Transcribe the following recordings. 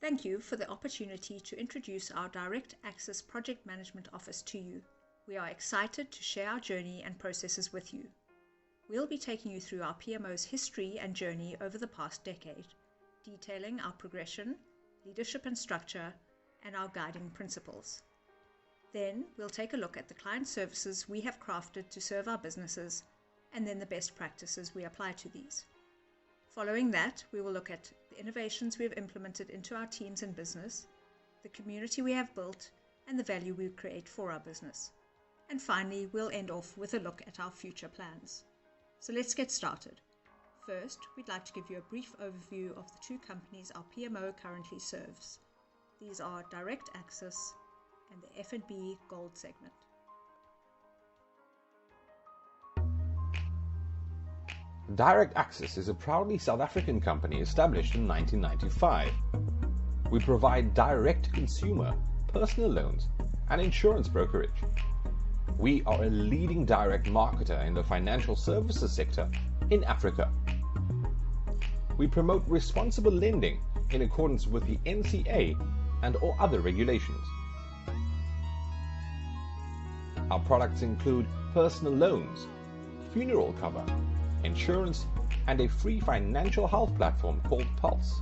Thank you for the opportunity to introduce our DirectAxis Project Management Office to you. We are excited to share our journey and processes with you. We'll be taking you through our PMO's history and journey over the past decade, detailing our progression, leadership and structure, and our guiding principles. Then we'll take a look at the client services we have crafted to serve our businesses, and then the best practices we apply to these. Following that, we will look at the innovations we have implemented into our teams and business, the community we have built, and the value we create for our business. And finally, we'll end off with a look at our future plans. So let's get started. First, we'd like to give you a brief overview of the two companies our PMO currently serves. These are DirectAxis and the F&B Gold segment. DirectAxis is a proudly South African company established in 1995. We provide direct-to-consumer, personal loans, and insurance brokerage. We are a leading direct marketer in the financial services sector in Africa. We promote responsible lending in accordance with the NCA and all other regulations. Our products include personal loans, funeral cover, insurance, and a free financial health platform called Pulse.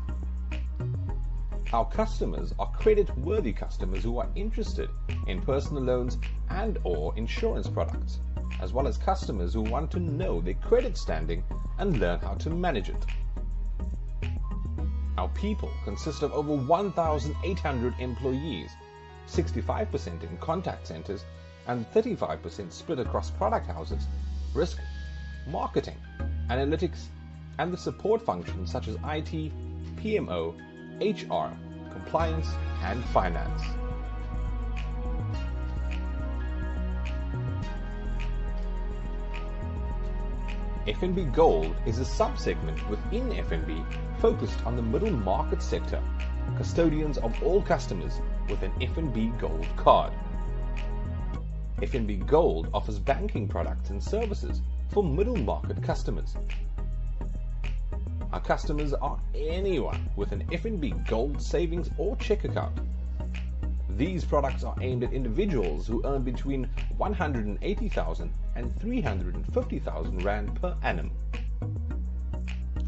Our customers are credit-worthy customers who are interested in personal loans and/or insurance products, as well as customers who want to know their credit standing and learn how to manage it. Our people consist of over 1,800 employees, 65% in contact centers and 35% split across product houses, risk, marketing, analytics, and the support functions such as IT, PMO, HR, compliance, and finance. F&B Gold is a subsegment within F&B focused on the middle market sector, custodians of all customers with an F&B Gold card. F&B Gold offers banking products and services for middle market customers. Our customers are anyone with an F&B Gold savings or check account. These products are aimed at individuals who earn between 180,000 and 350,000 Rand per annum.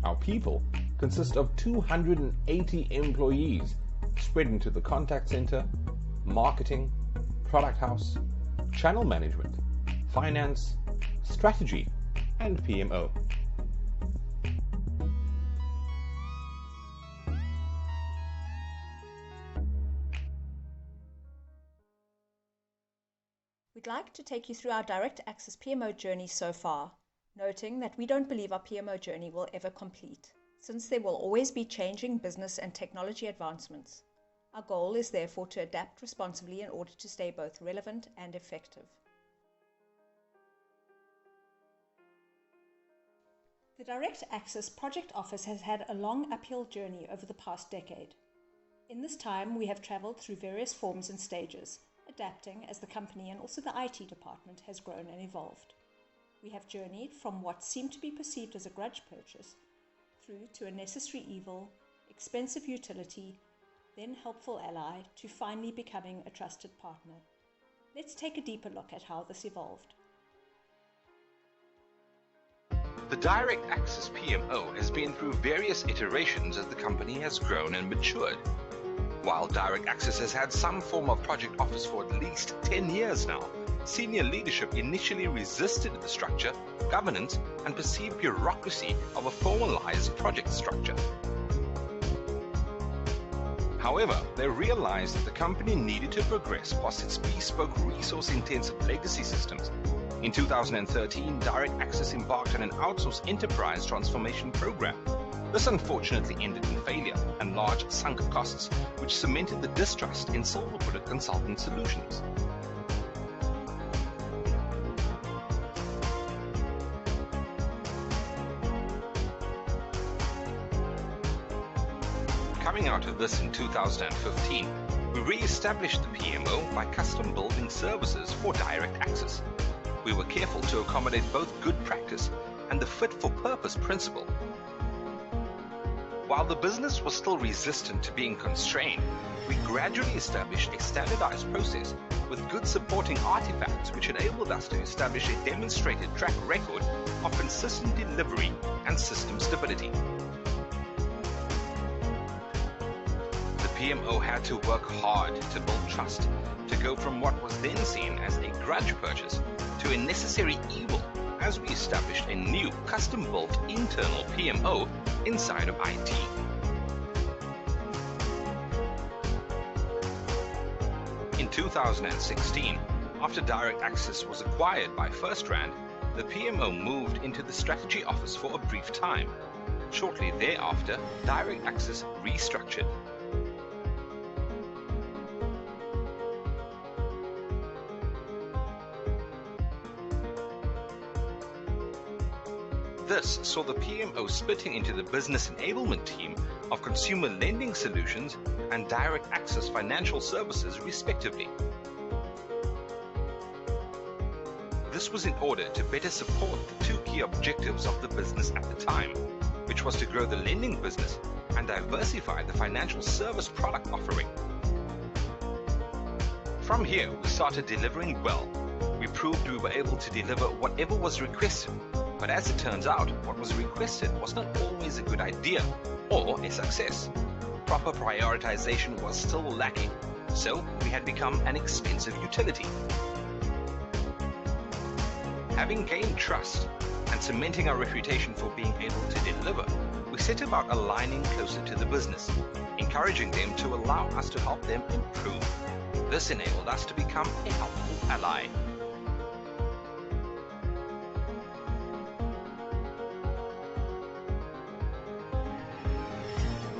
Our people consist of 280 employees spread into the contact center, marketing, product house, channel management, finance, strategy, and PMO. We'd like to take you through our DirectAxis PMO journey so far, noting that we don't believe our PMO journey will ever complete, since there will always be changing business and technology advancements. Our goal is therefore to adapt responsibly in order to stay both relevant and effective. The DirectAxis Project Office has had a long uphill journey over the past decade. In this time, we have traveled through various forms and stages, adapting as the company and also the IT department has grown and evolved. We have journeyed from what seemed to be perceived as a grudge purchase through to a necessary evil, expensive utility, then helpful ally, to finally becoming a trusted partner. Let's take a deeper look at how this evolved. The DirectAxis PMO has been through various iterations as the company has grown and matured. While DirectAxis has had some form of project office for at least 10 years now, senior leadership initially resisted the structure, governance, and perceived bureaucracy of a formalized project structure. However, they realized that the company needed to progress past its bespoke resource-intensive legacy systems. In 2013, DirectAxis embarked on an outsourced enterprise transformation program. This unfortunately ended in failure and large sunk costs, which cemented the distrust in silver bullet consulting solutions. Coming out of this in 2015, we re-established the PMO by custom building services for DirectAxis. We were careful to accommodate both good practice and the fit-for-purpose principle. While the business was still resistant to being constrained, we gradually established a standardized process with good supporting artifacts which enabled us to establish a demonstrated track record of consistent delivery and system stability. The PMO had to work hard to build trust, to go from what was then seen as a grudge purchase to a necessary evil as we established a new custom-built internal PMO inside of IT. In 2016, after DirectAxis was acquired by FirstRand, the PMO moved into the strategy office for a brief time. Shortly thereafter, DirectAxis restructured. This saw the PMO splitting into the business enablement team of consumer lending solutions and DirectAxis financial services respectively. This was in order to better support the two key objectives of the business at the time, which was to grow the lending business and diversify the financial service product offering. From here, we started delivering well. We proved we were able to deliver whatever was requested. But as it turns out, what was requested was not always a good idea or a success. Proper prioritization was still lacking, so we had become an expensive utility. Having gained trust and cementing our reputation for being able to deliver, we set about aligning closer to the business, encouraging them to allow us to help them improve. This enabled us to become a helpful ally.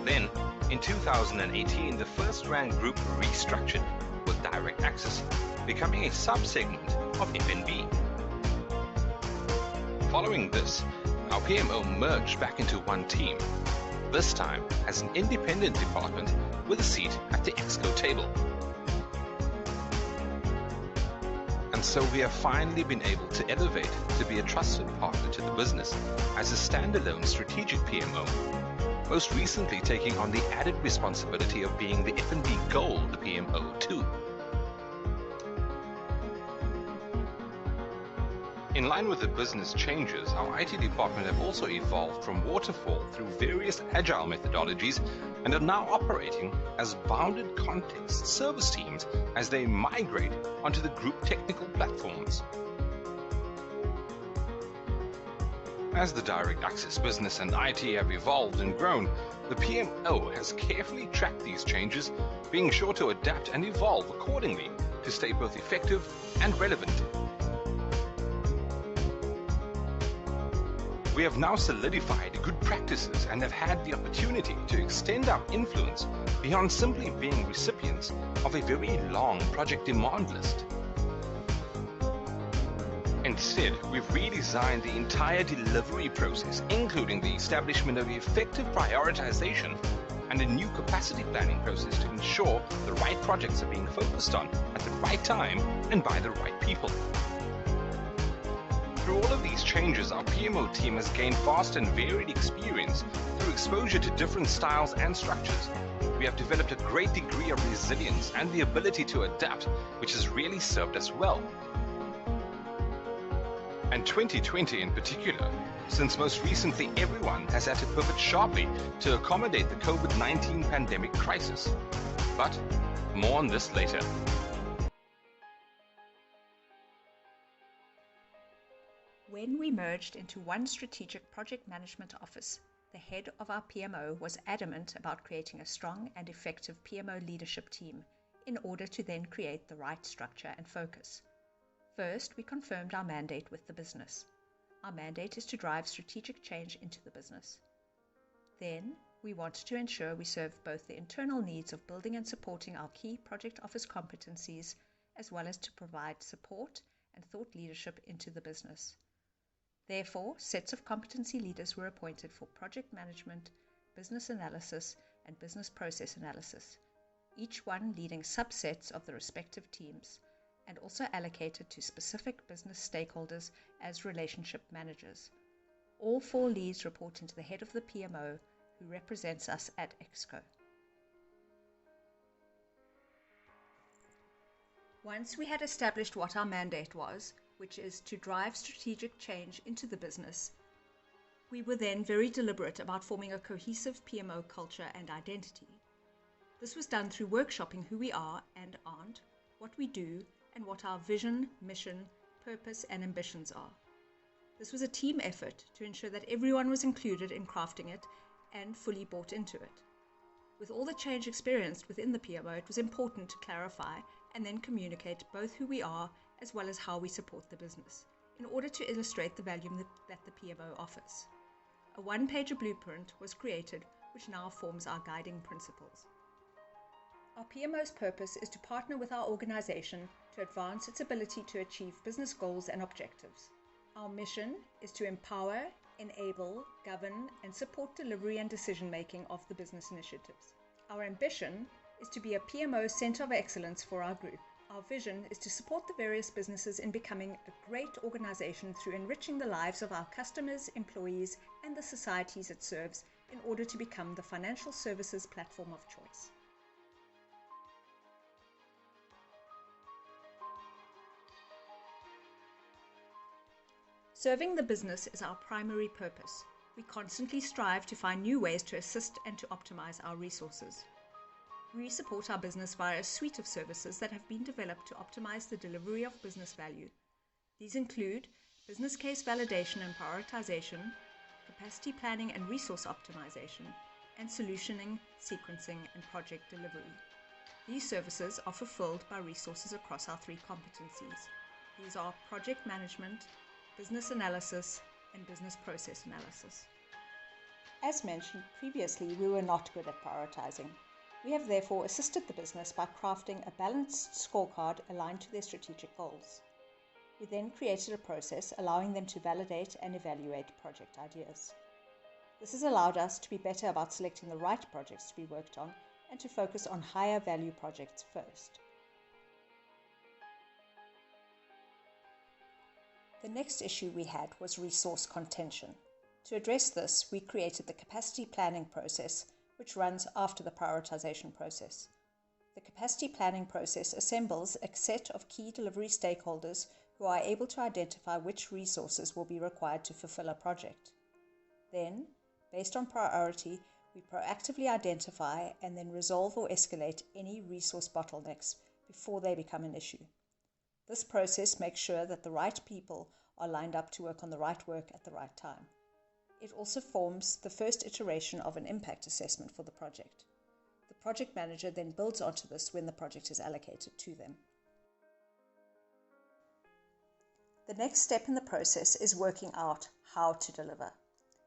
Then, in 2018, the FirstRand Group restructured, with DirectAxis becoming a sub-segment of FNB. Following this, our PMO merged back into one team, this time as an independent department with a seat at the Exco table. And so we have finally been able to elevate to be a trusted partner to the business as a standalone strategic PMO. Most recently taking on the added responsibility of being the F&B Gold PMO too. In line with the business changes, our IT department have also evolved from waterfall through various agile methodologies and are now operating as bounded context service teams as they migrate onto the group technical platforms. As the DirectAxis business and IT have evolved and grown, the PMO has carefully tracked these changes, being sure to adapt and evolve accordingly to stay both effective and relevant. We have now solidified good practices and have had the opportunity to extend our influence beyond simply being recipients of a very long project demand list. Instead, we've redesigned the entire delivery process, including the establishment of effective prioritization and a new capacity planning process to ensure the right projects are being focused on at the right time and by the right people. Through all of these changes, our PMO team has gained vast and varied experience through exposure to different styles and structures. We have developed a great degree of resilience and the ability to adapt, which has really served us well. And 2020 in particular, since most recently everyone has had to pivot sharply to accommodate the COVID-19 pandemic crisis. But more on this later. When we merged into one strategic project management office, the head of our PMO was adamant about creating a strong and effective PMO leadership team in order to then create the right structure and focus. First, we confirmed our mandate with the business. Our mandate is to drive strategic change into the business. Then, we wanted to ensure we serve both the internal needs of building and supporting our key project office competencies, as well as to provide support and thought leadership into the business. Therefore, sets of competency leaders were appointed for project management, business analysis, and business process analysis, each one leading subsets of the respective teams, and also allocated to specific business stakeholders as relationship managers. All 4 leads report into the head of the PMO, who who represents us at Exco. Once we had established what our mandate was, which is to drive strategic change into the business, we were then very deliberate about forming a cohesive PMO culture and identity. This was done through workshopping who we are and aren't, what we do, and what our vision, mission, purpose, and ambitions are. This was a team effort to ensure that everyone was included in crafting it and fully bought into it. With all the change experienced within the PMO, it was important to clarify and then communicate both who we are as well as how we support the business, in order to illustrate the value that the PMO offers. A one-pager blueprint was created, which now forms our guiding principles. Our PMO's purpose is to partner with our organization to advance its ability to achieve business goals and objectives. Our mission is to empower, enable, govern, and support delivery and decision-making of the business initiatives. Our ambition is to be a PMO center of excellence for our group. Our vision is to support the various businesses in becoming a great organization through enriching the lives of our customers, employees, and the societies it serves in order to become the financial services platform of choice. Serving the business is our primary purpose. We constantly strive to find new ways to assist and to optimize our resources. We support our business via a suite of services that have been developed to optimize the delivery of business value. These include business case validation and prioritization, capacity planning and resource optimization, and solutioning, sequencing, and project delivery. These services are fulfilled by resources across our three competencies. These are project management, business analysis, and business process analysis. As mentioned previously, we were not good at prioritizing. We have therefore assisted the business by crafting a balanced scorecard aligned to their strategic goals. We then created a process allowing them to validate and evaluate project ideas. This has allowed us to be better about selecting the right projects to be worked on and to focus on higher value projects first. The next issue we had was resource contention. To address this, we created the capacity planning process, which runs after the prioritization process. The capacity planning process assembles a set of key delivery stakeholders who are able to identify which resources will be required to fulfill a project. Then, based on priority, we proactively identify and then resolve or escalate any resource bottlenecks before they become an issue. This process makes sure that the right people are lined up to work on the right work at the right time. It also forms the first iteration of an impact assessment for the project. The project manager then builds onto this when the project is allocated to them. The next step in the process is working out how to deliver.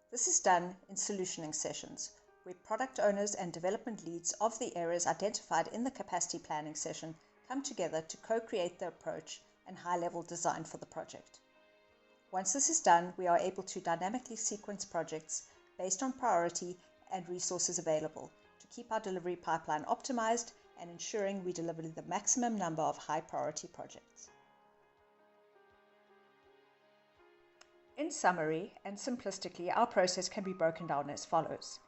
This is done in solutioning sessions, where product owners and development leads of the areas identified in the capacity planning session come together to co-create the approach and high-level design for the project. Once this is done, we are able to dynamically sequence projects based on priority and resources available to keep our delivery pipeline optimized and ensuring we deliver the maximum number of high-priority projects. In summary and simplistically, our process can be broken down as follows.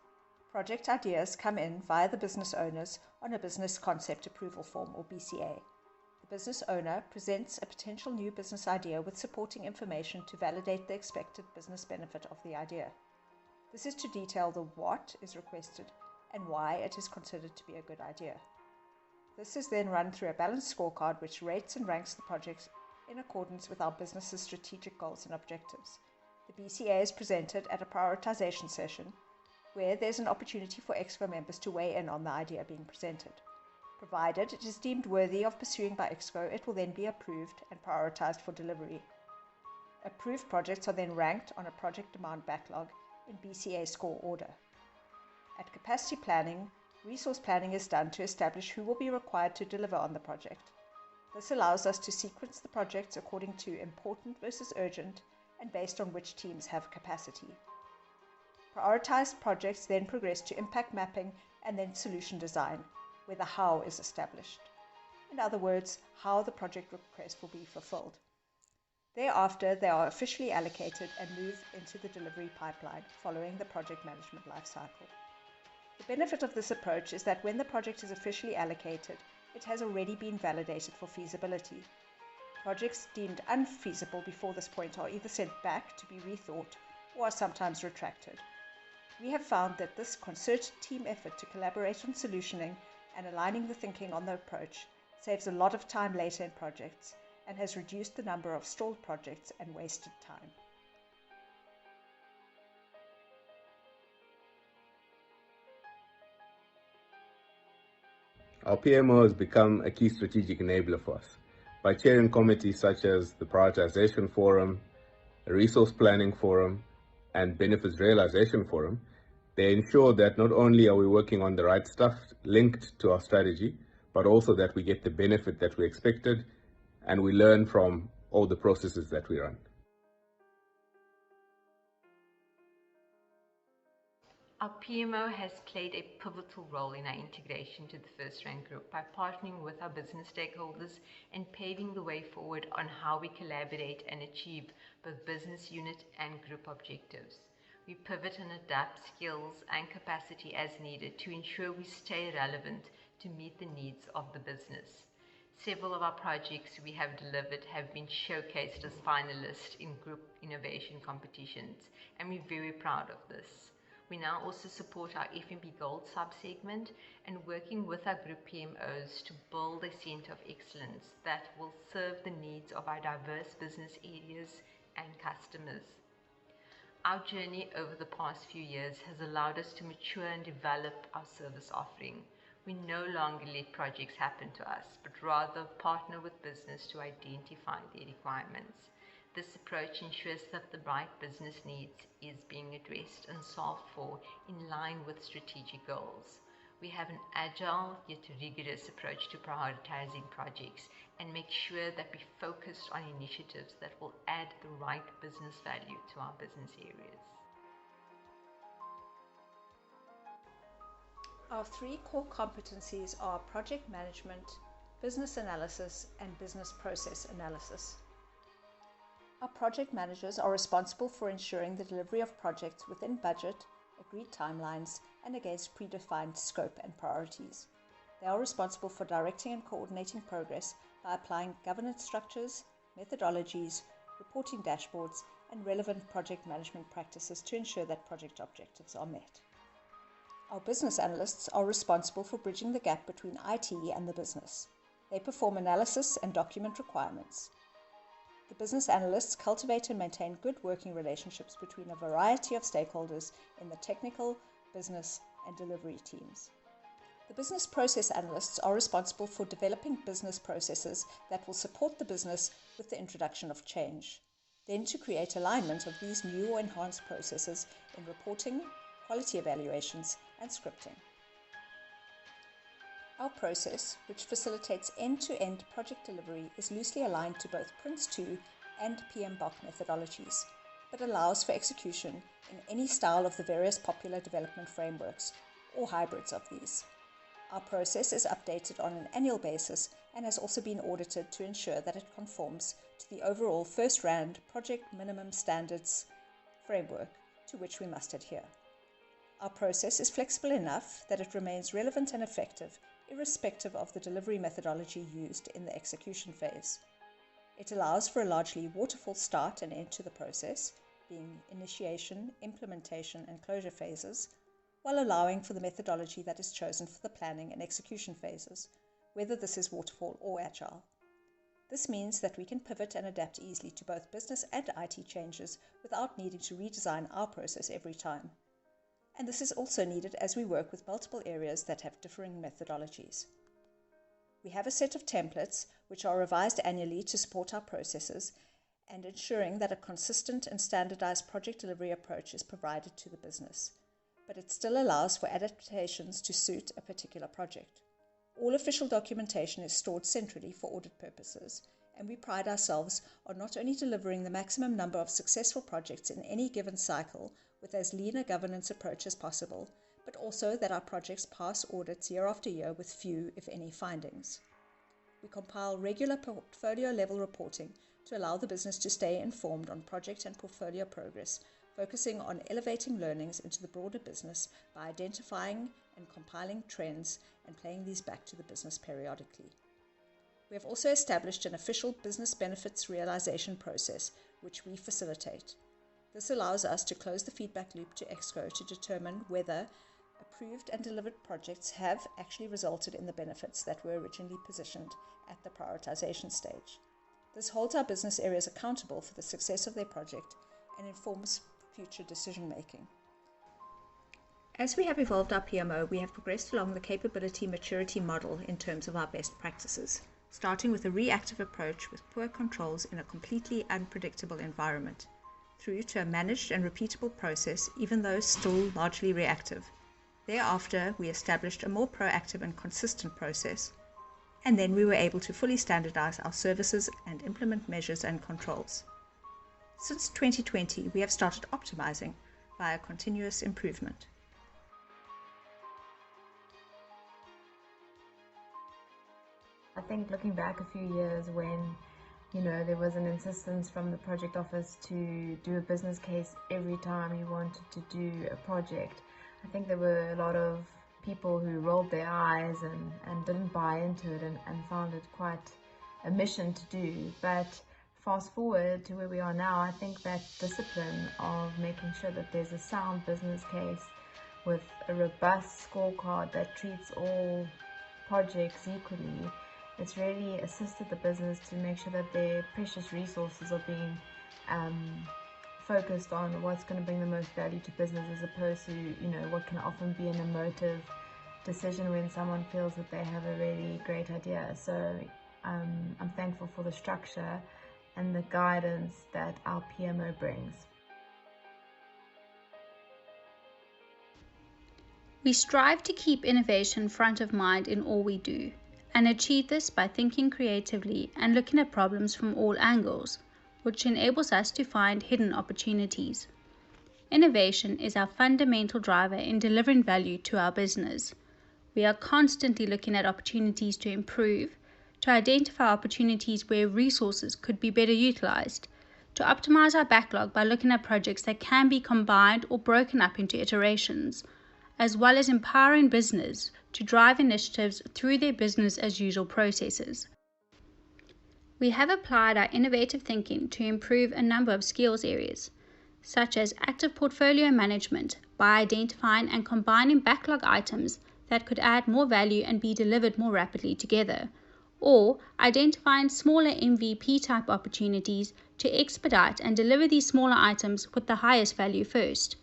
Project ideas come in via the business owners on a business concept approval form or BCA. The business owner presents a potential new business idea with supporting information to validate the expected business benefit of the idea. This is to detail the what is requested and why it is considered to be a good idea. This is then run through a balanced scorecard which rates and ranks the projects in accordance with our business's strategic goals and objectives. The BCA is presented at a prioritization session where there's an opportunity for Exco members to weigh in on the idea being presented. Provided it is deemed worthy of pursuing by Exco, it will then be approved and prioritized for delivery. Approved projects are then ranked on a project demand backlog in BCA score order. At capacity planning, resource planning is done to establish who will be required to deliver on the project. This allows us to sequence the projects according to important versus urgent and based on which teams have capacity. Prioritized projects then progress to impact mapping and then solution design, where the how is established. In other words, how the project request will be fulfilled. Thereafter, they are officially allocated and move into the delivery pipeline following the project management lifecycle. The benefit of this approach is that when the project is officially allocated, it has already been validated for feasibility. Projects deemed unfeasible before this point are either sent back to be rethought or are sometimes retracted. We have found that this concerted team effort to collaborate on solutioning and aligning the thinking on the approach saves a lot of time later in projects and has reduced the number of stalled projects and wasted time. Our PMO has become a key strategic enabler for us. By chairing committees such as the Prioritization Forum, the Resource Planning Forum, and Benefits Realization Forum, they ensure that not only are we working on the right stuff linked to our strategy, but also that we get the benefit that we expected and we learn from all the processes that we run. Our PMO has played a pivotal role in our integration to the First Rank Group by partnering with our business stakeholders and paving the way forward on how we collaborate and achieve both business unit and group objectives. We pivot and adapt skills and capacity as needed to ensure we stay relevant to meet the needs of the business. Several of our projects we have delivered have been showcased as finalists in group innovation competitions, and we're very proud of this. We now also support our F&B Gold sub-segment and working with our group PMOs to build a centre of excellence that will serve the needs of our diverse business areas and customers. Our journey over the past few years has allowed us to mature and develop our service offering. We no longer let projects happen to us, but rather partner with business to identify their requirements. This approach ensures that the right business needs is being addressed and solved for in line with strategic goals. We have an agile yet rigorous approach to prioritizing projects and make sure that we focus on initiatives that will add the right business value to our business areas. Our three core competencies are project management, business analysis, and business process analysis. Our project managers are responsible for ensuring the delivery of projects within budget, agreed timelines, and against predefined scope and priorities. They are responsible for directing and coordinating progress by applying governance structures, methodologies, reporting dashboards, and relevant project management practices to ensure that project objectives are met. Our business analysts are responsible for bridging the gap between IT and the business. They perform analysis and document requirements. The business analysts cultivate and maintain good working relationships between a variety of stakeholders in the technical, business, and delivery teams. The business process analysts are responsible for developing business processes that will support the business with the introduction of change, then to create alignment of these new or enhanced processes in reporting, quality evaluations, and scripting. Our process, which facilitates end-to-end project delivery, is loosely aligned to both Prince2 and PMBOK methodologies, but allows for execution in any style of the various popular development frameworks, or hybrids of these. Our process is updated on an annual basis and has also been audited to ensure that it conforms to the overall First Rand Project Minimum Standards framework to which we must adhere. Our process is flexible enough that it remains relevant and effective irrespective of the delivery methodology used in the execution phase. It allows for a largely waterfall start and end to the process, being initiation, implementation, and closure phases, while allowing for the methodology that is chosen for the planning and execution phases, whether this is waterfall or agile. This means that we can pivot and adapt easily to both business and IT changes without needing to redesign our process every time. And this is also needed as we work with multiple areas that have differing methodologies. We have a set of templates which are revised annually to support our processes and ensuring that a consistent and standardized project delivery approach is provided to the business, but it still allows for adaptations to suit a particular project. All official documentation is stored centrally for audit purposes, and we pride ourselves on not only delivering the maximum number of successful projects in any given cycle with as lean a governance approach as possible, but also that our projects pass audits year after year with few, if any, findings. We compile regular portfolio level reporting to allow the business to stay informed on project and portfolio progress focusing on elevating learnings into the broader business by identifying and compiling trends and playing these back to the business periodically. We have also established an official business benefits realization process, which we facilitate. This allows us to close the feedback loop to Exco to determine whether approved and delivered projects have actually resulted in the benefits that were originally positioned at the prioritization stage. This holds our business areas accountable for the success of their project and informs future decision making. As we have evolved our PMO, we have progressed along the capability maturity model in terms of our best practices, starting with a reactive approach with poor controls in a completely unpredictable environment, through to a managed and repeatable process, even though still largely reactive. Thereafter, we established a more proactive and consistent process, and then we were able to fully standardize our services and implement measures and controls. Since 2020, we have started optimizing via continuous improvement. I think looking back a few years when, there was an insistence from the project office to do a business case every time you wanted to do a project, I think there were a lot of people who rolled their eyes and didn't buy into it and found it quite a mission to do. But fast forward to where we are now, I think that discipline of making sure that there's a sound business case with a robust scorecard that treats all projects equally, it's really assisted the business to make sure that their precious resources are being focused on what's going to bring the most value to business, as opposed to what can often be an emotive decision when someone feels that they have a really great idea. So I'm thankful for the structure and the guidance that our PMO brings. We strive to keep innovation front of mind in all we do, and achieve this by thinking creatively and looking at problems from all angles, which enables us to find hidden opportunities. Innovation is our fundamental driver in delivering value to our business. We are constantly looking at opportunities to improve, to identify opportunities where resources could be better utilized, to optimize our backlog by looking at projects that can be combined or broken up into iterations, as well as empowering business to drive initiatives through their business as usual processes. We have applied our innovative thinking to improve a number of skills areas, such as active portfolio management by identifying and combining backlog items that could add more value and be delivered more rapidly together, or identifying smaller MVP type opportunities to expedite and deliver these smaller items with the highest value first.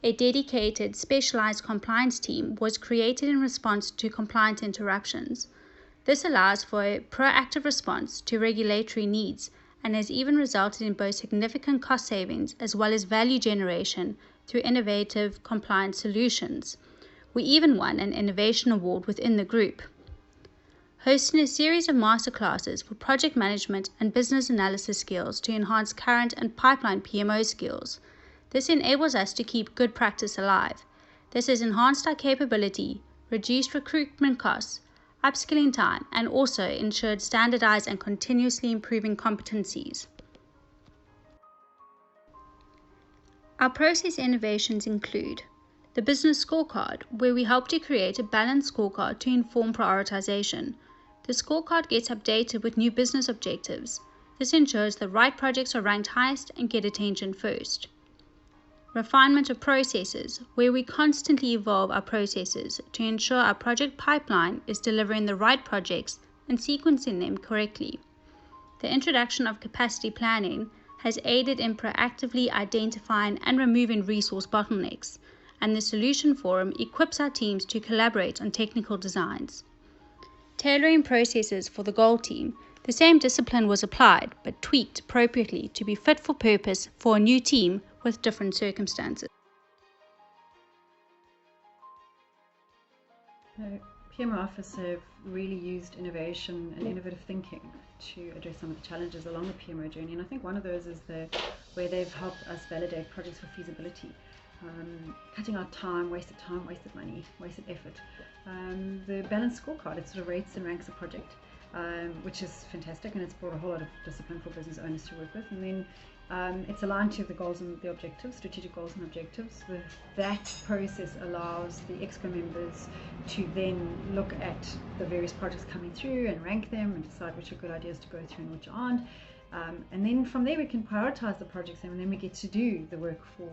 A dedicated, specialized compliance team was created in response to compliance interruptions. This allows for a proactive response to regulatory needs and has even resulted in both significant cost savings as well as value generation through innovative compliance solutions. We even won an innovation award within the group. Hosting a series of masterclasses for project management and business analysis skills to enhance current and pipeline PMO skills. This enables us to keep good practice alive. This has enhanced our capability, reduced recruitment costs, upskilling time, and also ensured standardized and continuously improving competencies. Our process innovations include the business scorecard, where we help to create a balanced scorecard to inform prioritization. The scorecard gets updated with new business objectives. This ensures the right projects are ranked highest and get attention first. Refinement of processes, where we constantly evolve our processes to ensure our project pipeline is delivering the right projects and sequencing them correctly. The introduction of capacity planning has aided in proactively identifying and removing resource bottlenecks, and the Solution Forum equips our teams to collaborate on technical designs. Tailoring processes for the goal team, the same discipline was applied but tweaked appropriately to be fit for purpose for a new team with different circumstances. The PMO office have really used innovation and innovative thinking to address some of the challenges along the PMO journey, and I think one of those is where they've helped us validate projects for feasibility, cutting out time, wasted money, wasted effort. The balanced scorecard, it sort of rates and ranks a project which is fantastic, and it's brought a whole lot of discipline for business owners to work with. And then it's aligned to the goals and the objectives, strategic goals and objectives. That process allows the exco members to then look at the various projects coming through and rank them and decide which are good ideas to go through and which aren't. And then from there we can prioritize the projects, and then we get to do the work for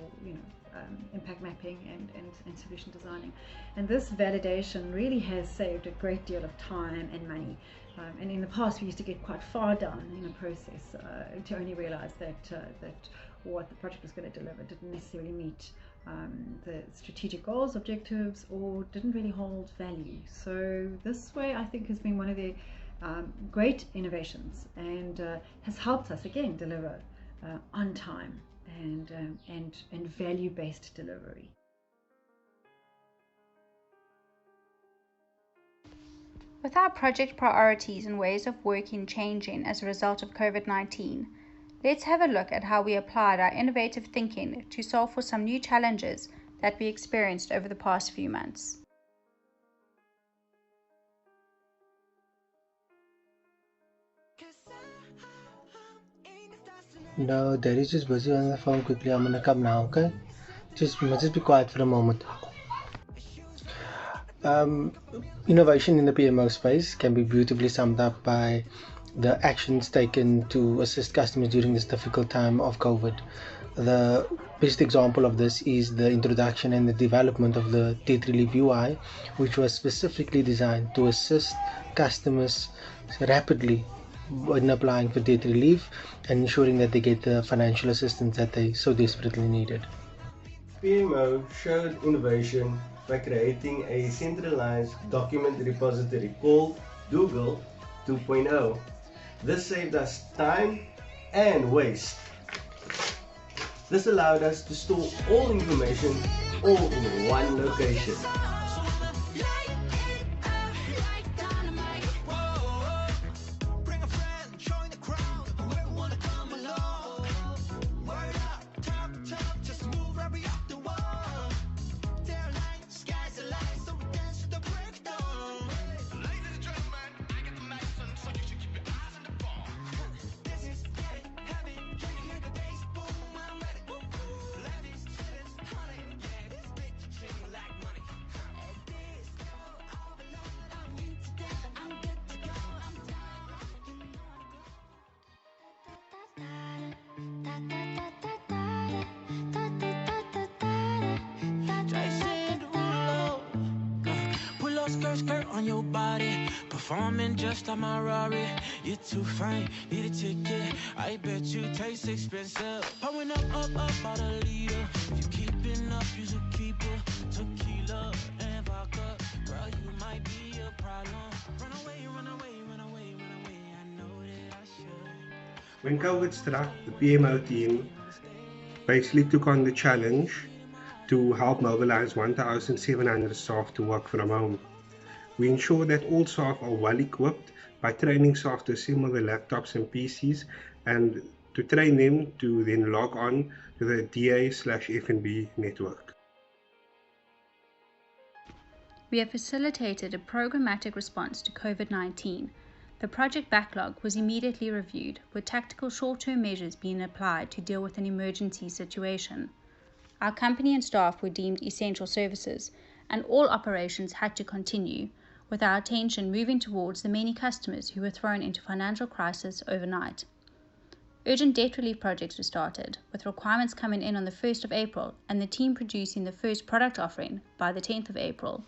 impact mapping and solution designing. And this validation really has saved a great deal of time and money. And in the past we used to get quite far down in a process to only realize that what the project was going to deliver didn't necessarily meet the strategic goals, objectives, or didn't really hold value. So this way I think has been one of the great innovations, and has helped us again deliver on time and value-based delivery. With our project priorities and ways of working changing as a result of COVID-19, let's have a look at how we applied our innovative thinking to solve for some new challenges that we experienced over the past few months. No, Daddy's just busy on the phone quickly. I'm gonna come now, okay? Just be quiet for a moment. Innovation in the PMO space can be beautifully summed up by the actions taken to assist customers during this difficult time of COVID. The best example of this is the introduction and the development of the debt relief UI, which was specifically designed to assist customers rapidly in applying for debt relief and ensuring that they get the financial assistance that they so desperately needed. PMO showed innovation by creating a centralized document repository called Google 2.0. This saved us time and waste. This allowed us to store all information all in one location. Skirt on your body, performing just like my Rari. You're too fine, need a ticket. I bet you taste expensive. Pouring up about a liter. If you keeping up, you should keep it. Tequila and vodka, girl, you might be a problem. Run away, run away, run away, run away. I know that I should. When COVID struck, the PMO team basically took on the challenge to help mobilize 1,700 staff to work from home. We ensure that all staff are well equipped by training staff to assemble their laptops and PCs, and to train them to then log on to the DA/FNB network. We have facilitated a programmatic response to COVID-19. The project backlog was immediately reviewed, with tactical short-term measures being applied to deal with an emergency situation. Our company and staff were deemed essential services, and all operations had to continue, with our attention moving towards the many customers who were thrown into financial crisis overnight. Urgent debt relief projects were started, with requirements coming in on the 1st of April and the team producing the first product offering by the 10th of April.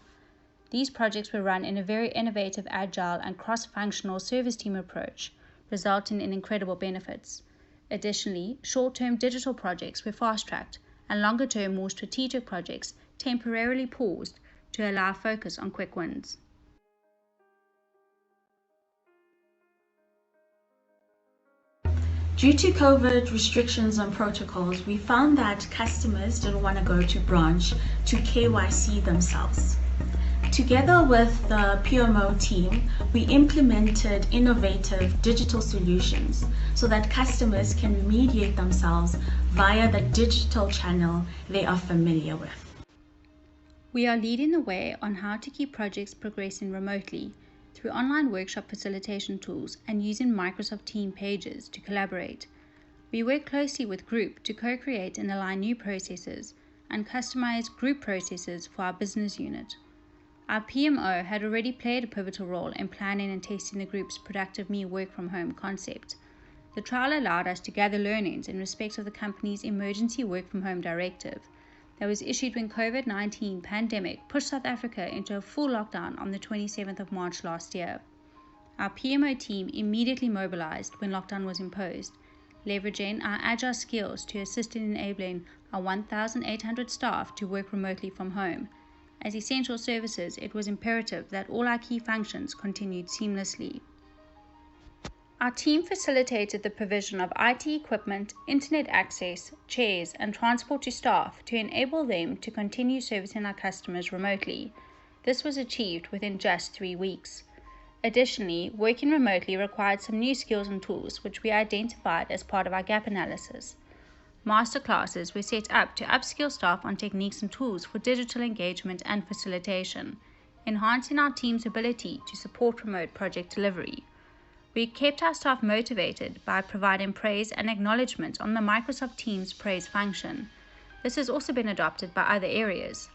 These projects were run in a very innovative, agile and cross-functional service team approach, resulting in incredible benefits. Additionally, short-term digital projects were fast-tracked and longer-term, more strategic projects temporarily paused to allow focus on quick wins. Due to COVID restrictions and protocols, we found that customers didn't want to go to branch to KYC themselves. Together with the PMO team, we implemented innovative digital solutions so that customers can remediate themselves via the digital channel they are familiar with. We are leading the way on how to keep projects progressing remotely, through online workshop facilitation tools and using Microsoft Team pages to collaborate. We work closely with group to co-create and align new processes and customize group processes for our business unit. Our PMO had already played a pivotal role in planning and testing the group's Productive Me work from home concept. The trial allowed us to gather learnings in respect of the company's emergency work from home directive that was issued when COVID-19 pandemic pushed South Africa into a full lockdown on the 27th of March last year. Our PMO team immediately mobilized when lockdown was imposed, leveraging our agile skills to assist in enabling our 1,800 staff to work remotely from home. As essential services, it was imperative that all our key functions continued seamlessly. Our team facilitated the provision of IT equipment, internet access, chairs, and transport to staff to enable them to continue servicing our customers remotely. This was achieved within just 3 weeks. Additionally, working remotely required some new skills and tools, which we identified as part of our gap analysis. Masterclasses were set up to upskill staff on techniques and tools for digital engagement and facilitation, enhancing our team's ability to support remote project delivery. We kept our staff motivated by providing praise and acknowledgement on the Microsoft Teams praise function. This has also been adopted by other areas.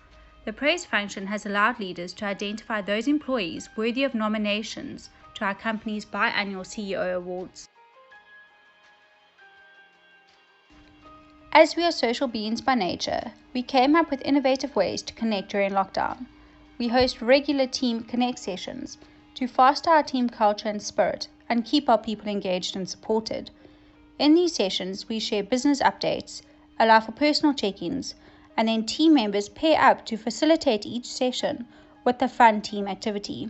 The praise function has allowed leaders to identify those employees worthy of nominations to our company's biannual CEO Awards. As we are social beings by nature, we came up with innovative ways to connect during lockdown. We host regular team connect sessions to foster our team culture and spirit and keep our people engaged and supported. In these sessions, we share business updates, allow for personal check-ins, and then team members pair up to facilitate each session with a fun team activity.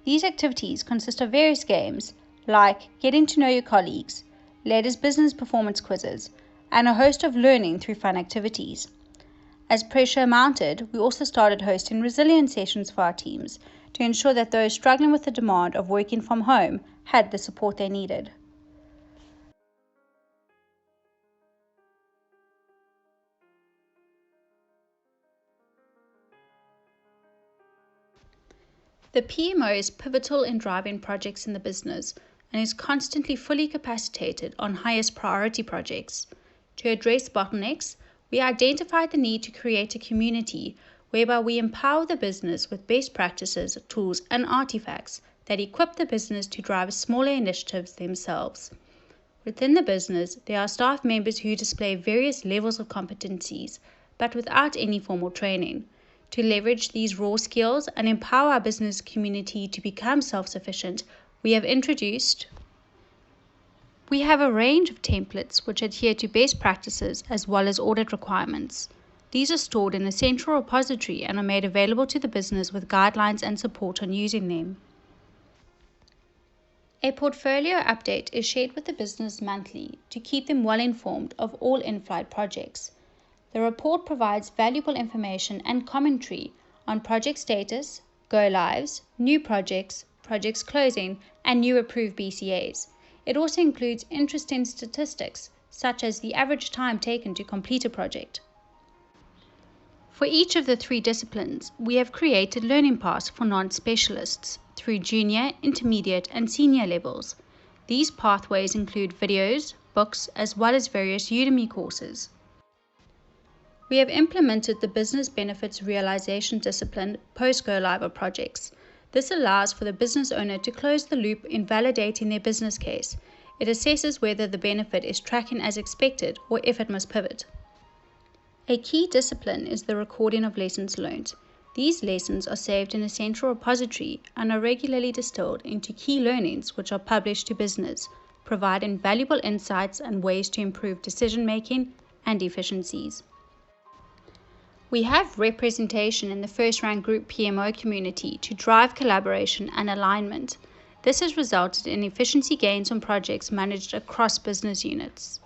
These activities consist of various games like getting to know your colleagues, latest business performance quizzes, and a host of learning through fun activities. As pressure mounted, we also started hosting resilience sessions for our teams to ensure that those struggling with the demand of working from home had the support they needed. The PMO is pivotal in driving projects in the business and is constantly fully capacitated on highest priority projects. To address bottlenecks, we identified the need to create a community whereby we empower the business with best practices, tools, and artifacts that equip the business to drive smaller initiatives themselves. Within the business, there are staff members who display various levels of competencies, but without any formal training. To leverage these raw skills and empower our business community to become self-sufficient, we have a range of templates which adhere to best practices as well as audit requirements. These are stored in a central repository and are made available to the business with guidelines and support on using them. A portfolio update is shared with the business monthly to keep them well informed of all in-flight projects. The report provides valuable information and commentary on project status, go-lives, new projects, projects closing, and new approved BCAs. It also includes interesting statistics, such as the average time taken to complete a project. For each of the 3 disciplines, we have created learning paths for non-specialists through junior, intermediate, and senior levels. These pathways include videos, books, as well as various Udemy courses. We have implemented the business benefits realization discipline post-go-live of projects. This allows for the business owner to close the loop in validating their business case. It assesses whether the benefit is tracking as expected or if it must pivot. A key discipline is the recording of lessons learned. These lessons are saved in a central repository and are regularly distilled into key learnings which are published to business, providing valuable insights and ways to improve decision-making and efficiencies. We have representation in the first-rank group PMO community to drive collaboration and alignment. This has resulted in efficiency gains on projects managed across business units.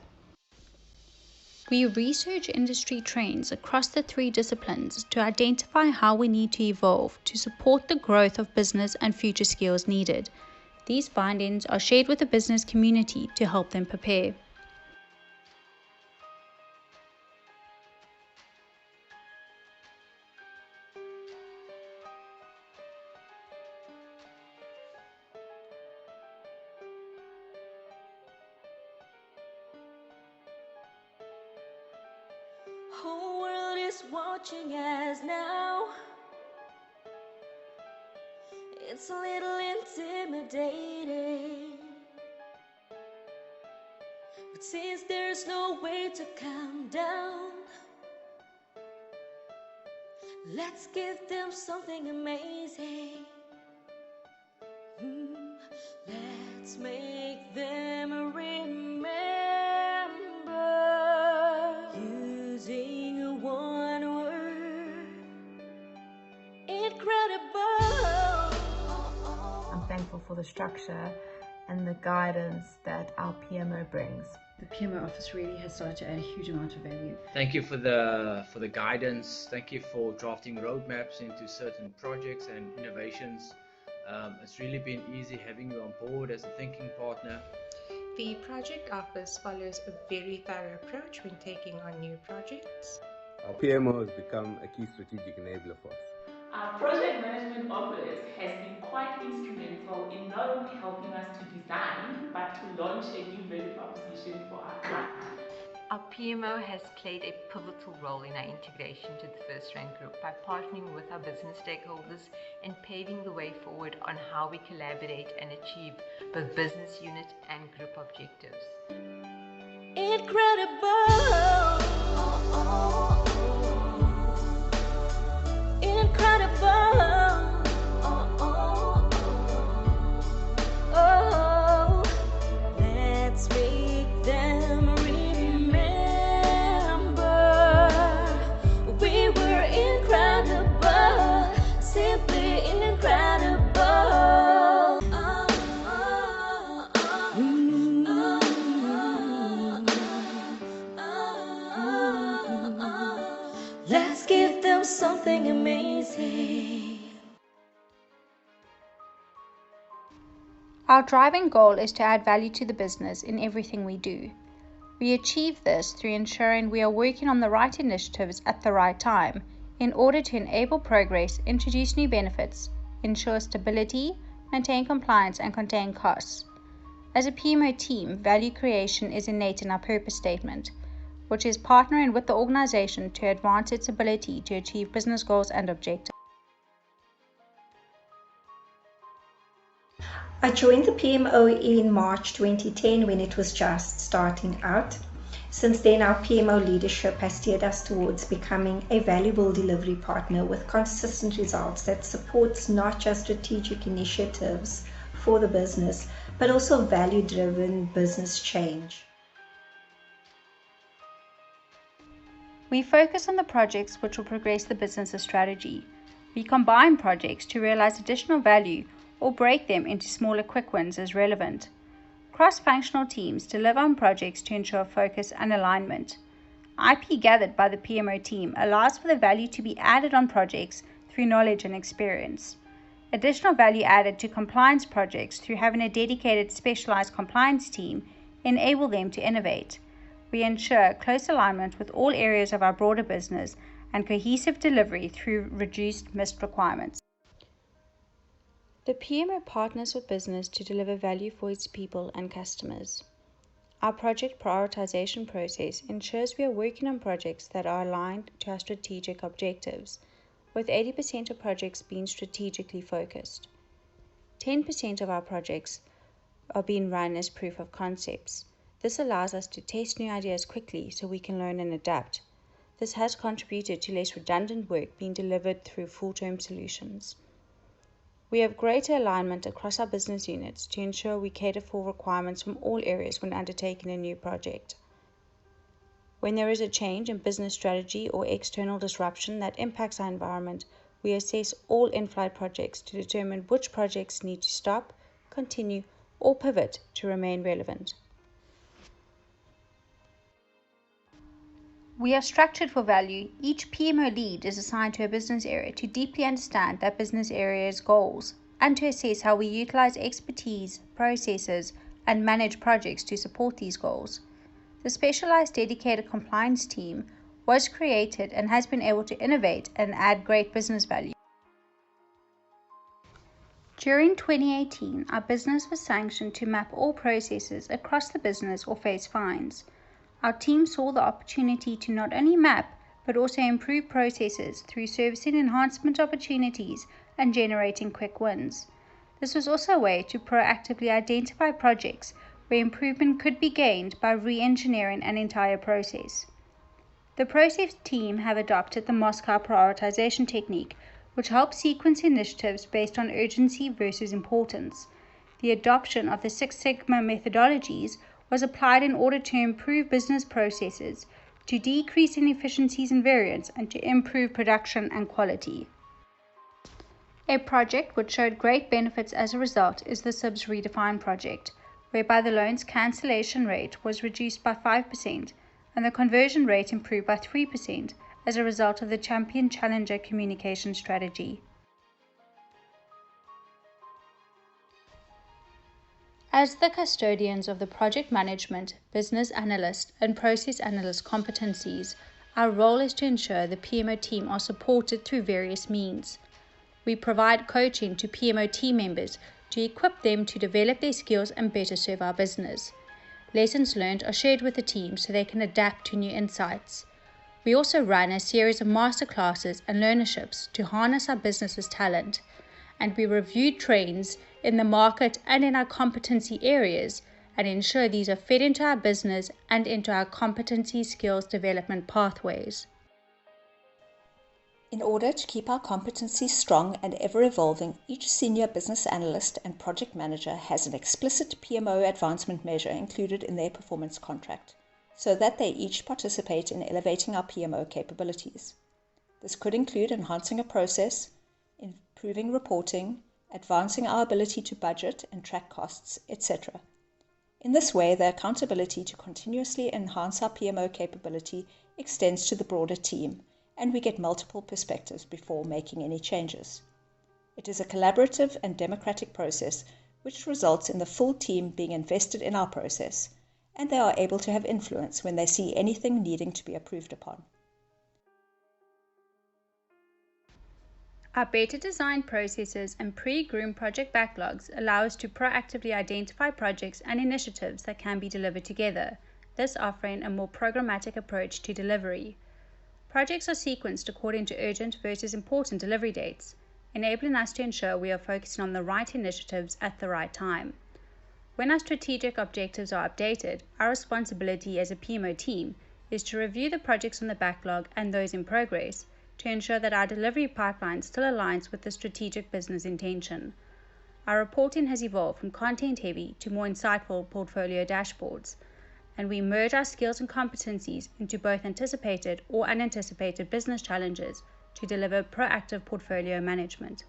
We research industry trends across the 3 disciplines to identify how we need to evolve to support the growth of business and future skills needed. These findings are shared with the business community to help them prepare. watching as now. It's a little intimidating, but since there's no way to calm down, let's give them something amazing. Let's make them remember, using one word: incredible. I'm thankful for the structure and the guidance that our PMO brings. The PMO office really has started to add a huge amount of value. Thank you for the guidance. Thank you for drafting roadmaps into certain projects and innovations. It's really been easy having you on board as a thinking partner. The project office follows a very thorough approach when taking on new projects. Our PMO has become a key strategic enabler for us. Our project management office has been quite instrumental in not only helping us to design, but to launch a new value proposition for our client. Our PMO has played a pivotal role in our integration to the First Rank Group by partnering with our business stakeholders and paving the way forward on how we collaborate and achieve both business unit and group objectives. Incredible. Incredible. Oh, let's make them remember. We were incredible, simply incredible. Let's give them something amazing. Our driving goal is to add value to the business in everything we do. We achieve this through ensuring we are working on the right initiatives at the right time in order to enable progress, introduce new benefits, ensure stability, maintain compliance, and contain costs. As a PMO team, value creation is innate in our purpose statement, which is partnering with the organization to advance its ability to achieve business goals and objectives. I joined the PMO in March 2010 when it was just starting out. Since then, our PMO leadership has steered us towards becoming a valuable delivery partner with consistent results that supports not just strategic initiatives for the business, but also value-driven business change. We focus on the projects which will progress the business's strategy. We combine projects to realize additional value or break them into smaller quick wins as relevant. Cross-functional teams deliver on projects to ensure focus and alignment. IP gathered by the PMO team allows for the value to be added on projects through knowledge and experience. Additional value added to compliance projects through having a dedicated specialized compliance team enable them to innovate. We ensure close alignment with all areas of our broader business and cohesive delivery through reduced missed requirements. The PMO partners with business to deliver value for its people and customers. Our project prioritization process ensures we are working on projects that are aligned to our strategic objectives, with 80% of projects being strategically focused. 10% of our projects are being run as proof of concepts. This allows us to test new ideas quickly so we can learn and adapt. This has contributed to less redundant work being delivered through full-term solutions. We have greater alignment across our business units to ensure we cater for requirements from all areas when undertaking a new project. When there is a change in business strategy or external disruption that impacts our environment, we assess all in-flight projects to determine which projects need to stop, continue, or pivot to remain relevant. We are structured for value. Each PMO lead is assigned to a business area to deeply understand that business area's goals and to assess how we utilize expertise, processes, and manage projects to support these goals. The specialized dedicated compliance team was created and has been able to innovate and add great business value. During 2018, our business was sanctioned to map all processes across the business or face fines. Our team saw the opportunity to not only map, but also improve processes through servicing enhancement opportunities and generating quick wins. This was also a way to proactively identify projects where improvement could be gained by re-engineering an entire process. The process team have adopted the Moscow prioritization technique, which helps sequence initiatives based on urgency versus importance. The adoption of the Six Sigma methodologies was applied in order to improve business processes, to decrease inefficiencies and variance, and to improve production and quality. A project which showed great benefits as a result is the SIBS Redefine project, whereby the loan's cancellation rate was reduced by 5% and the conversion rate improved by 3% as a result of the champion-challenger communication strategy. As the custodians of the project management, business analyst, and process analyst competencies, our role is to ensure the PMO team are supported through various means. We provide coaching to PMO team members to equip them to develop their skills and better serve our business. Lessons learned are shared with the team so they can adapt to new insights. We also run a series of masterclasses and learnerships to harness our business's talent, and we review trends in the market and in our competency areas and ensure these are fed into our business and into our competency skills development pathways. In order to keep our competencies strong and ever-evolving, each senior business analyst and project manager has an explicit PMO advancement measure included in their performance contract, so that they each participate in elevating our PMO capabilities. This could include enhancing a process, improving reporting, advancing our ability to budget and track costs, etc. In this way, the accountability to continuously enhance our PMO capability extends to the broader team, and we get multiple perspectives before making any changes. It is a collaborative and democratic process which results in the full team being invested in our process, and they are able to have influence when they see anything needing to be approved upon. Our better designed processes and pre-groomed project backlogs allow us to proactively identify projects and initiatives that can be delivered together, thus offering a more programmatic approach to delivery. Projects are sequenced according to urgent versus important delivery dates, enabling us to ensure we are focusing on the right initiatives at the right time. When our strategic objectives are updated, our responsibility as a PMO team is to review the projects on the backlog and those in progress to ensure that our delivery pipeline still aligns with the strategic business intention. Our reporting has evolved from content-heavy to more insightful portfolio dashboards, and we merge our skills and competencies into both anticipated or unanticipated business challenges to deliver proactive portfolio management.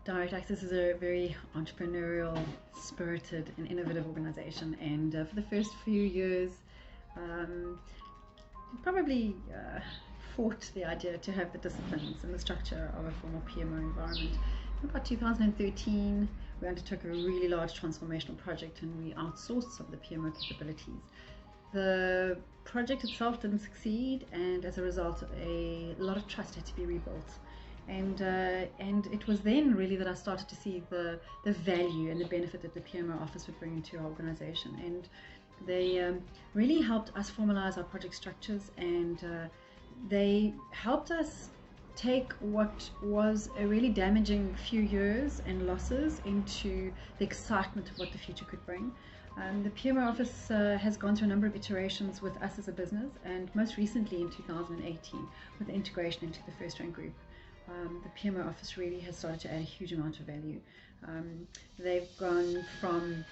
DirectAxis is a very entrepreneurial, spirited and innovative organization, and for the first few years probably fought the idea to have the disciplines and the structure of a formal PMO environment. In about 2013, we undertook a really large transformational project and we outsourced some of the PMO capabilities. The project itself didn't succeed, and as a result, a lot of trust had to be rebuilt. And it was then really that I started to see the value and the benefit that the PMO office would bring into our organization. And they really helped us formalize our project structures, and they helped us take what was a really damaging few years and losses into the excitement of what the future could bring. The PMO office has gone through a number of iterations with us as a business, and most recently in 2018 with the integration into the First Rank Group. The PMO office really has started to add a huge amount of value. They've gone from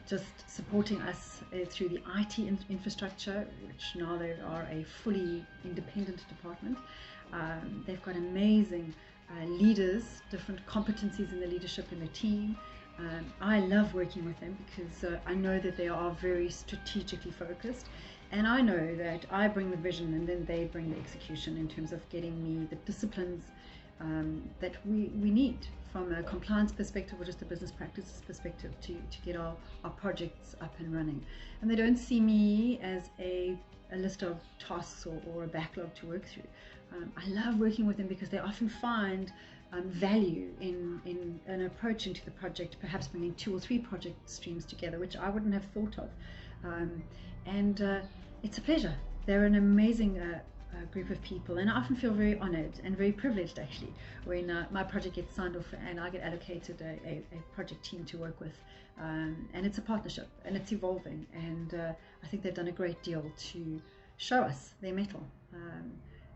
just supporting us through the IT infrastructure, which now they are a fully independent department. They've got amazing leaders, different competencies in the leadership in the team. I love working with them because I know that they are very strategically focused, and I know that I bring the vision and then they bring the execution in terms of getting me the disciplines that we need from a compliance perspective or just a business practices perspective to get our projects up and running. And they don't see me as a list of tasks or a backlog to work through. I love working with them because they often find value in an approach into the project, perhaps bringing 2 or 3 project streams together, which I wouldn't have thought of. And it's a pleasure. They're an amazing group of people, and I often feel very honored and very privileged actually when my project gets signed off and I get allocated a project team to work with, and it's a partnership and it's evolving, and I think they've done a great deal to show us their mettle.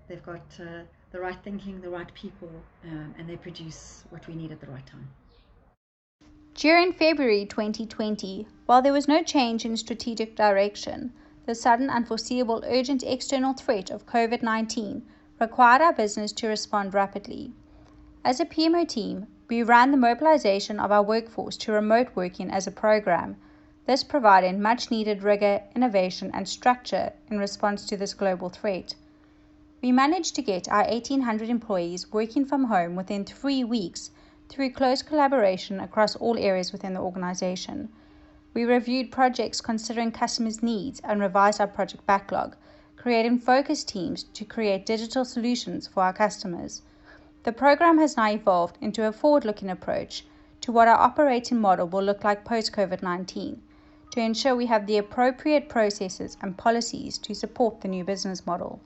They've got the right thinking, the right people, and they produce what we need at the right time. During February 2020, while there was no change in strategic direction, the sudden, unforeseeable, urgent external threat of COVID-19 required our business to respond rapidly. As a PMO team, we ran the mobilization of our workforce to remote working as a program. This provided much needed rigor, innovation, and structure in response to this global threat. We managed to get our 1,800 employees working from home within 3 weeks through close collaboration across all areas within the organization. We reviewed projects considering customers' needs and revised our project backlog, creating focus teams to create digital solutions for our customers. The program has now evolved into a forward-looking approach to what our operating model will look like post-COVID-19 to ensure we have the appropriate processes and policies to support the new business model.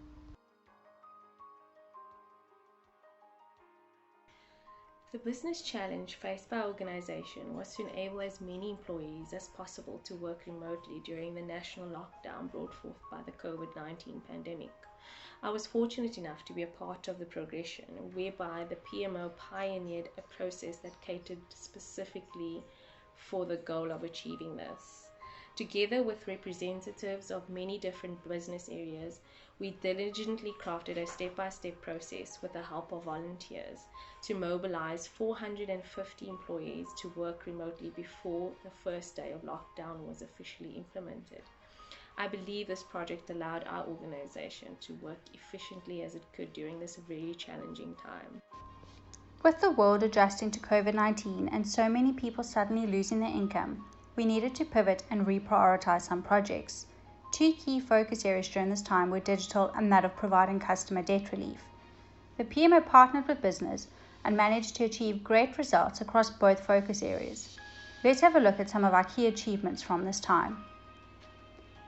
The business challenge faced by our organization was to enable as many employees as possible to work remotely during the national lockdown brought forth by the COVID-19 pandemic. I was fortunate enough to be a part of the progression whereby the PMO pioneered a process that catered specifically for the goal of achieving this. Together with representatives of many different business areas, we diligently crafted a step-by-step process with the help of volunteers to mobilize 450 employees to work remotely before the first day of lockdown was officially implemented. I believe this project allowed our organization to work efficiently as it could during this very challenging time. With the world adjusting to COVID-19 and so many people suddenly losing their income, we needed to pivot and reprioritize some projects. 2 key focus areas during this time were digital and that of providing customer debt relief. The PMO partnered with business and managed to achieve great results across both focus areas. Let's have a look at some of our key achievements from this time.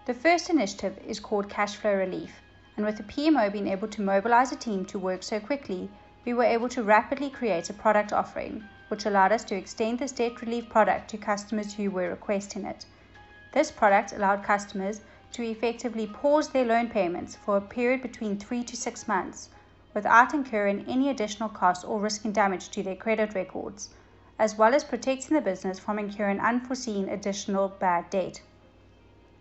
The first initiative is called Cash Flow Relief, and with the PMO being able to mobilize a team to work so quickly, we were able to rapidly create a product offering, which allowed us to extend this debt relief product to customers who were requesting it. This product allowed customers to effectively pause their loan payments for a period between 3 to 6 months without incurring any additional costs or risking damage to their credit records, as well as protecting the business from incurring unforeseen additional bad debt.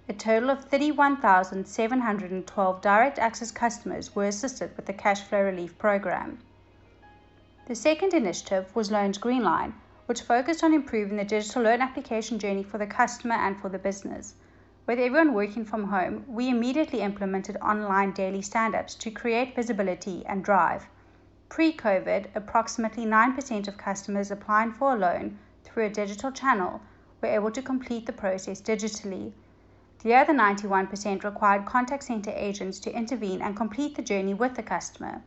A total of 31,712 DirectAxis customers were assisted with the Cash Flow Relief program. The second initiative was Loans Greenline, which focused on improving the digital loan application journey for the customer and for the business. With everyone working from home, we immediately implemented online daily stand-ups to create visibility and drive. Pre-COVID, approximately 9% of customers applying for a loan through a digital channel were able to complete the process digitally. The other 91% required contact center agents to intervene and complete the journey with the customer.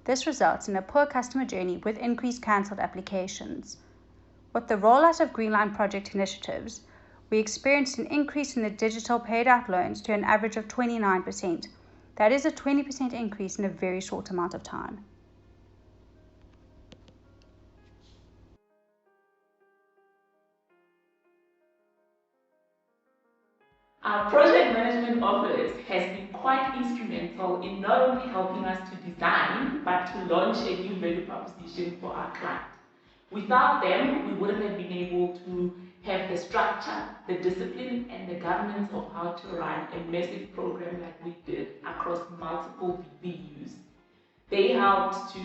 This results in a poor customer journey with increased cancelled applications. With the rollout of Greenline project initiatives, we experienced an increase in the digital paid out loans to an average of 29%. That is a 20% increase in a very short amount of time. Our project management office has been quite instrumental in not only helping us to design, but to launch a new value proposition for our client. Without them, we wouldn't have been able to have the structure, the discipline, and the governance of how to run a massive program like we did across multiple BUs. They helped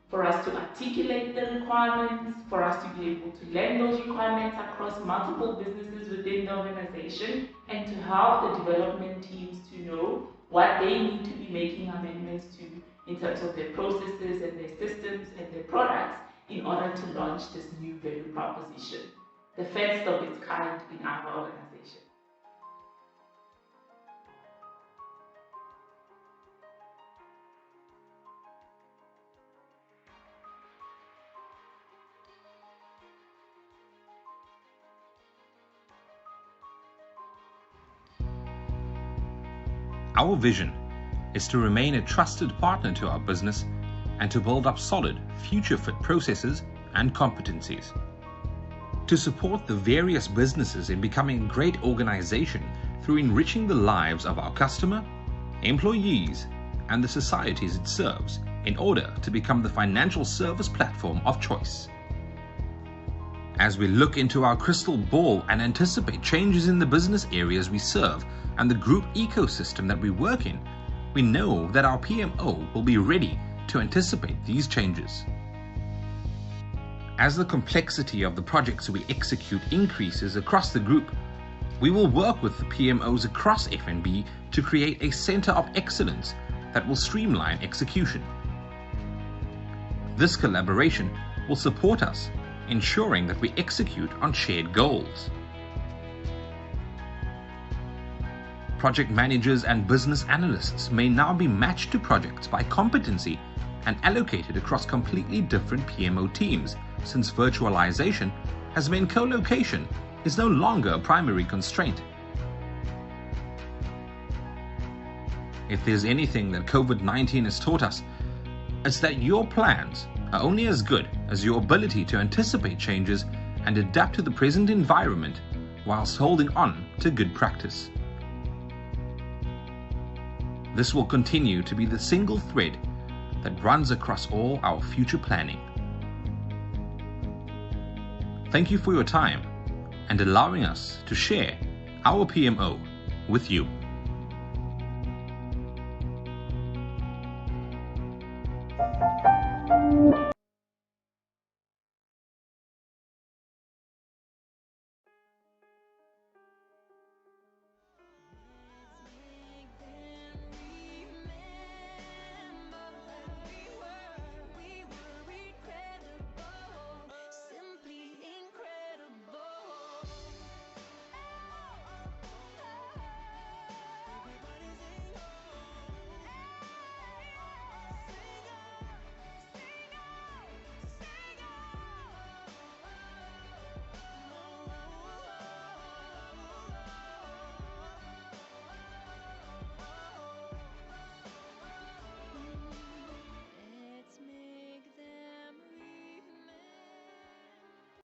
for us to articulate the requirements, for us to be able to lend those requirements across multiple businesses within the organization, and to help the development teams to know what they need to be making amendments to in terms of their processes and their systems and their products in order to launch this new value proposition, the first of its kind in our organization. Our vision is to remain a trusted partner to our business and to build up solid, future-fit processes and competencies. To support the various businesses in becoming a great organization through enriching the lives of our customer, employees, and the societies it serves in order to become the financial service platform of choice. As we look into our crystal ball and anticipate changes in the business areas we serve and the group ecosystem that we work in, we know that our PMO will be ready to anticipate these changes. As the complexity of the projects we execute increases across the group, we will work with the PMOs across FNB to create a center of excellence that will streamline execution. This collaboration will support us, ensuring that we execute on shared goals. Project managers and business analysts may now be matched to projects by competency and allocated across completely different PMO teams, since virtualization has meant co-location is no longer a primary constraint. If there's anything that COVID-19 has taught us, it's that your plans are only as good as your ability to anticipate changes and adapt to the present environment whilst holding on to good practice. This will continue to be the single thread that runs across all our future planning. Thank you for your time and allowing us to share our PMO with you.